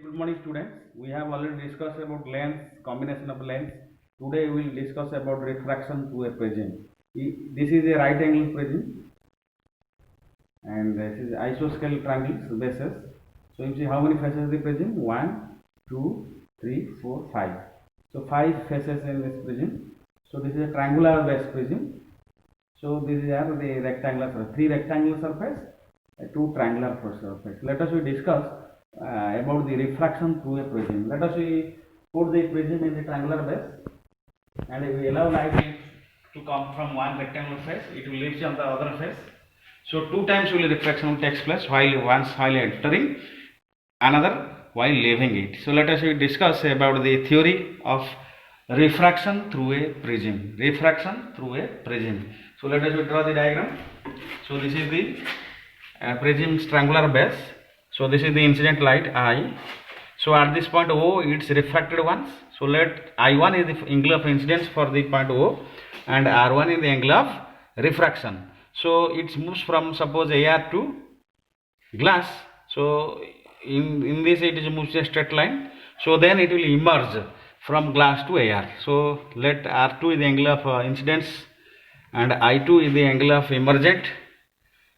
Good morning, students. We have already discussed about lens, combination of lens. Today we will discuss about refraction through a prism. This is a right angle prism, and this is isosceles triangles bases. So you see how many faces the prism? 1, 2, 3, 4, 5. So 5 faces in this prism. So this is a triangular base prism. So these are the rectangular surface, 3 rectangular surface, 2 triangular surface. Let us discuss about the refraction through a prism. Let us put the prism in the triangular base, and if we allow light to come from one rectangular face, it will reach on the other face. So 2 times will refraction takes place, once while entering, another while leaving it. So let us discuss about the theory of refraction through a prism. Refraction through a prism. So let us draw the diagram. So this is the prism's triangular base. So this is the incident light I. So at this point O, it's refracted once. So let I1 is the angle of incidence for the point O, and R1 is the angle of refraction. So it moves from, suppose, AR to glass. So in this it is moves a straight line. So then it will emerge from glass to AR. So let R2 is the angle of incidence, and I2 is the angle of emergent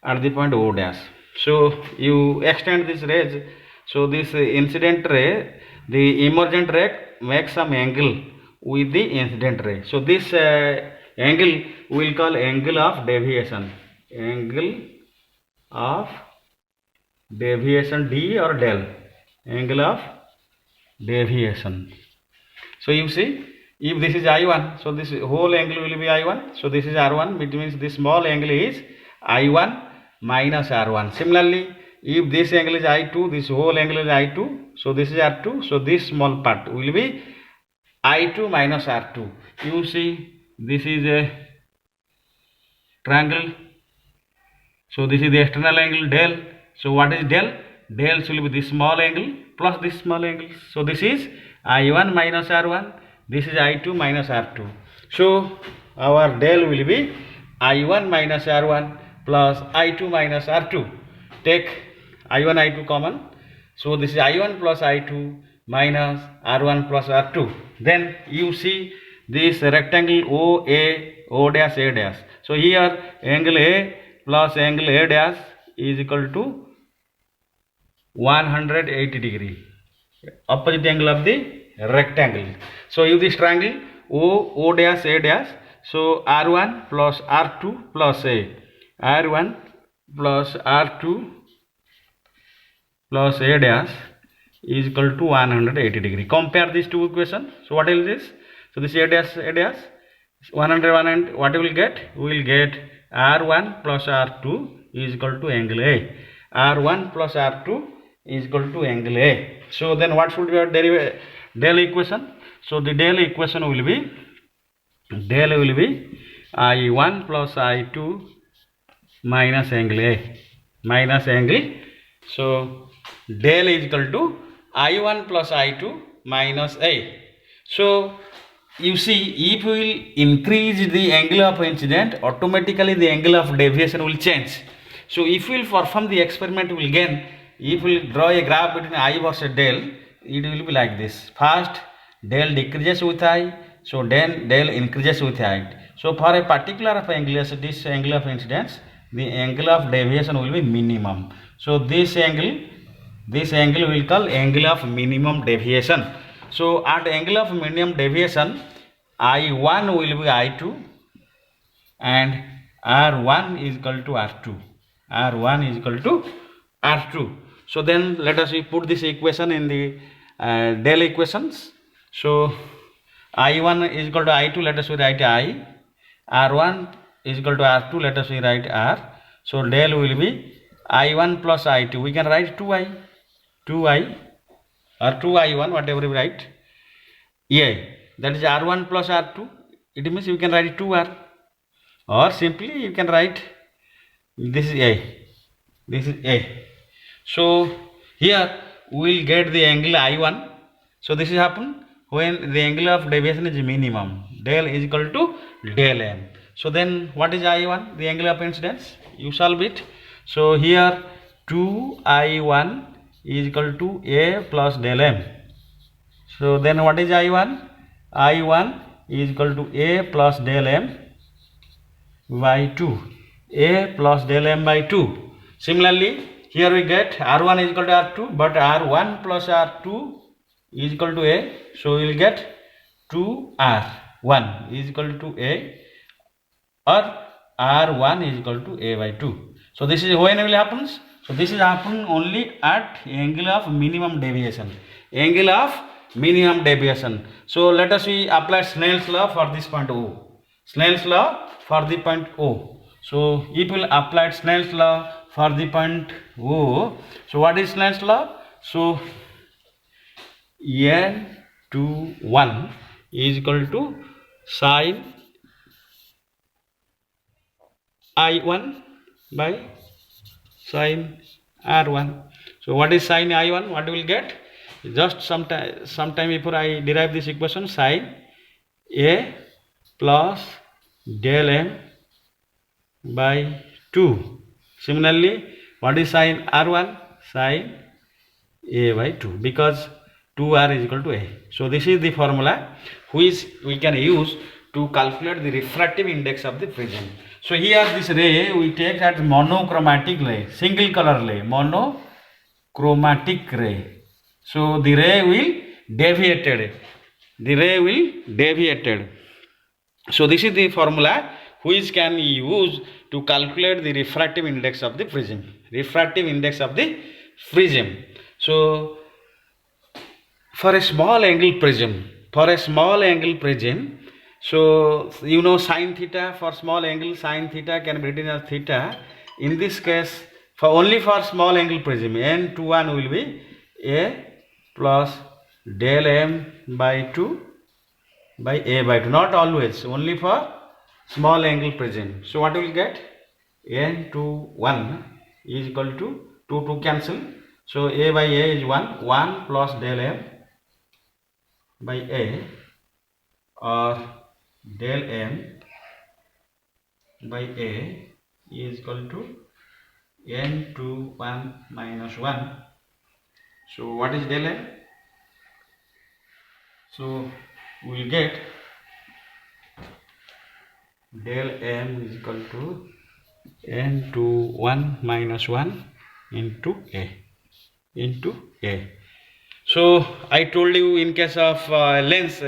at the point O dash. So you extend this rays. So this incident ray, the emergent ray makes some angle with the incident ray. So this angle we will call angle of deviation. Angle of deviation, D or del. Angle of deviation. So you see, if this is I1, so this whole angle will be I1. So this is R1, which means this small angle is I1 minus R1. Similarly, if this angle is I2, this whole angle is I2. So this is R2. So this small part will be I2 minus R2. You see, this is a triangle. So this is the external angle del. So what is del? Del will be this small angle plus this small angle. So this is I1 minus R1. This is I2 minus R2. So our del will be I1 minus R1 plus I2 minus R2. Take I1 I2 common. So this is I1 plus I2 minus R1 plus R2. Then you see this rectangle O dash A dash. So here angle A plus angle A dash is equal to 180 degree, opposite angle of the rectangle. So if this triangle O dash A dash, so R1 plus R2 plus A, R1 plus R2 plus A dash is equal to 180 degree. Compare these two equations. So what is this? So this A dash 101, and what we will get? We will get R1 plus R2 is equal to angle A. R1 plus R2 is equal to angle A. So then what should be our del equation? So the del equation will be I1 plus I2 minus angle A minus angle. So del is equal to I1 plus I2 minus A. So you see, if we will increase the angle of incident, automatically the angle of deviation will change. So if we will perform the experiment, we will gain. If we will draw a graph between I versus del, it will be like this. First del decreases with I, so then del increases with I. So for a particular angle, this angle of incidence, the angle of deviation will be minimum. So this angle we will call angle of minimum deviation. So at angle of minimum deviation, I1 will be I2 and R1 is equal to R2. R1 is equal to R2. So then let us put this equation in the del equations. So I1 is equal to I2, let us write I. R1 is equal to R2, let us write R. So del will be I1 plus I2. We can write 2I or 2I1, whatever we write. A, that is R1 plus R2. It means you can write 2R, or simply you can write this is A. This is A. So here we will get the angle I1. So this is happen when the angle of deviation is minimum. Del is equal to del M. So then what is I1? The angle of incidence. You solve it. So here 2I1 is equal to A plus del M. So then what is I1? I1 is equal to A plus del M by 2. A plus del M by 2. Similarly, here we get R1 is equal to R2, but R1 plus R2 is equal to A. So we will get 2R1 is equal to A, or R1 is equal to A by 2. So this is when will happens? So this is happen only at angle of minimum deviation. Angle of minimum deviation. So let us see apply Snell's law for this point O. Snell's law for the point O. So it will apply Snell's law for the point O. So what is Snell's law? So N21 is equal to sine I1 by sine R1. So what is sine I1? What we will get? Just sometime before I derive this equation, sine A plus del M by 2. Similarly, what is sine R1? Sine A by 2, because 2R is equal to A. So this is the formula which we can use to calculate the refractive index of the prism. So here this ray we take as monochromatic ray, single color ray, monochromatic ray. So the ray will deviated. The ray will deviated. So this is the formula which can be used to calculate the refractive index of the prism. Refractive index of the prism. So for a small angle prism, so you know sine theta, for small angle sine theta can be written as theta. In this case, for only for small angle prism, N21 will be A plus del M by 2 by A by 2. Not always, only for small angle prism. So what we will get? N21 is equal to 2 cancel. So A by A is 1 plus del M by A, or del M by A is equal to N21 minus 1. So what is del M? So we will get del M is equal to N21 minus 1 into A. So I told you in case of lens,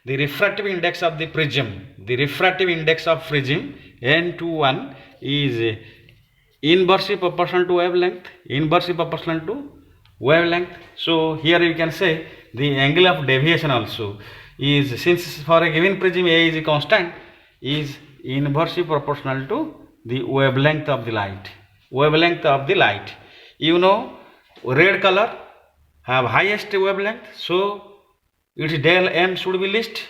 the refractive index of the prism, N21 is inversely proportional to wavelength. So here you can say the angle of deviation also is, since for a given prism A is a constant, is inversely proportional to the wavelength of the light. You know, red color have highest wavelength, so its del M should be least.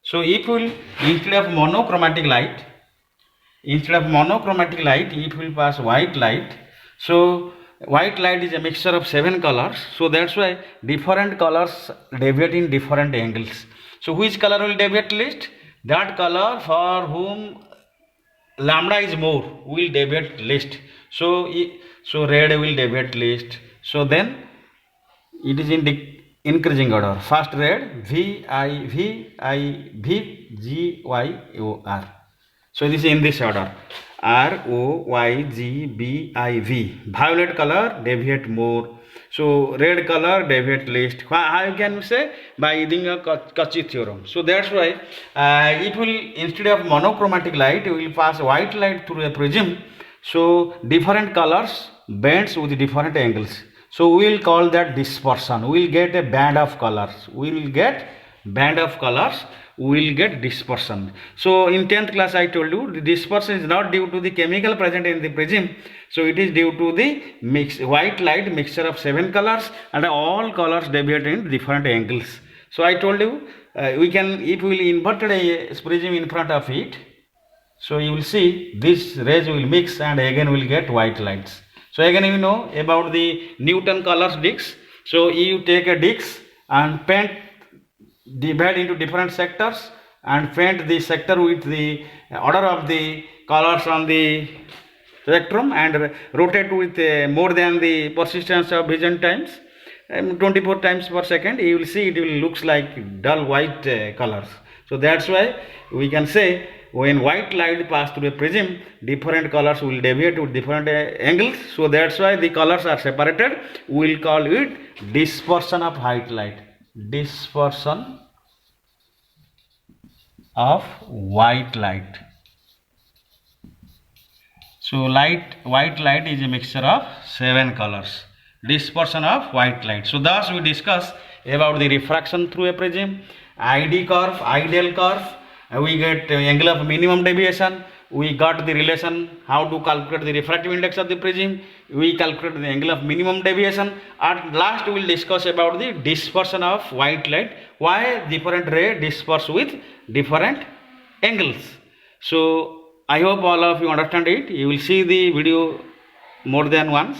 So if we will, instead of monochromatic light, it will pass white light. So white light is a mixture of 7 colors, so that's why different colors deviate in different angles. So which color will deviate least? That color for whom lambda is more will deviate least. So red will deviate least. So then it is in the increasing order. First red, V I V G Y O R. So this is in this order. R O Y G B I V. Violet color deviate more. So red color deviate least. How you can say? By using a Cauchy theorem. So that's why it will, instead of monochromatic light, it will pass white light through a prism. So different colors bends with different angles. So we will call that dispersion. We will get a band of colors. We will get dispersion. So in 10th class I told you the dispersion is not due to the chemical present in the prism. So it is due to the white light mixture of 7 colors, and all colors deviate in different angles. So I told you we can, if we will invert a prism in front of it, so you will see this rays will mix and again will get white lights. So again you know about the Newton colors discs. So you take a disc and divide into different sectors and paint the sector with the order of the colors on the spectrum and rotate with more than the persistence of vision times. 24 times per second, you will see it will looks like dull white colors. So that's why we can say when white light pass through a prism, different colors will deviate with different angles. So that's why the colors are separated. We will call it dispersion of white light. Dispersion of white light. So white light is a mixture of 7 colors. Dispersion of white light. So thus we discuss about the refraction through a prism, ID curve, ideal curve. We get angle of minimum deviation. We got the relation how to calculate the refractive index of the prism. We calculate the angle of minimum deviation. At last we will discuss about the dispersion of white light. Why different ray disperse with different angles. So I hope all of you understand it. You will see the video more than once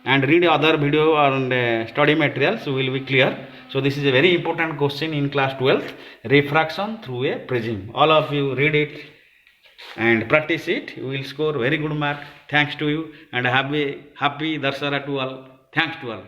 and read other video and study materials will be clear. So this is a very important question in class 12th, refraction through a prism. All of you read it and practice it. You will score very good mark. Thanks to you and happy Darsara to all. Thanks to all.